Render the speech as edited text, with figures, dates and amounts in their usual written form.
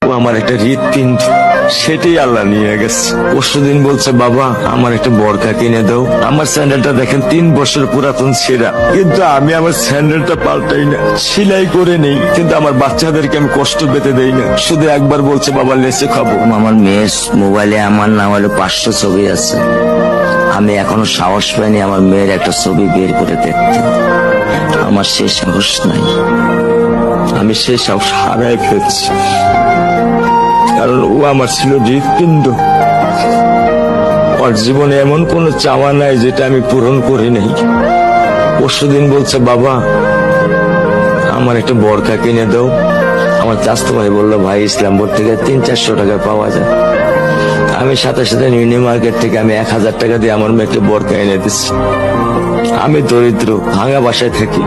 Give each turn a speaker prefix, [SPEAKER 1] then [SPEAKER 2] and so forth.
[SPEAKER 1] ও আমার একটা হৃৎপিণ্ড, সেটাই আল্লাহ নিয়ে গেছে। পরশুদিন বলছে, বাবা আমার একটা বরকা কিনে দাও। আমার স্যান্ডেলটা দেখেন 3 বছর পুরাতন ছেঁড়া, কিন্তু আমি আমার স্যান্ডেলটা পাল্টাই না, সেলাই করে নেই। কিন্তু আমার বাচ্চাদেরকে আমি কষ্ট পেতে দেই না। শুধু একবার বলছে, বাবা লেচে খাবো।
[SPEAKER 2] আমার মেয়ের মোবাইলে আমার না হলে 500 ছবি আছে। আমি এখনো সাহস পাইনি আমার মেয়ের একটা ছবি বের করে দেখতে। আমার সে সাহস নাই।
[SPEAKER 1] আমি সে সাহস হারায় ফেলছি, কারণ ও আমার ছিল হৃৎপিণ্ড। ওর জীবনে এমন কোনো চাওয়া নাই যেটা আমি পূরণ করি নাই। পরশুদিন বলছে, বাবা আমার একটা বরকা কিনে দাও। আমার চাচতো ভাই বললো, ভাই ইসলামপুর থেকে 300-400 টাকা পাওয়া যায়। আমি সাথে সাথে নিউ মার্কেট থেকে আমি 1000 টাকা দিয়ে আমার মেয়েকে বরকা এনে দিচ্ছি। আমি দরিদ্র, ভাঙা বাসায় থাকি।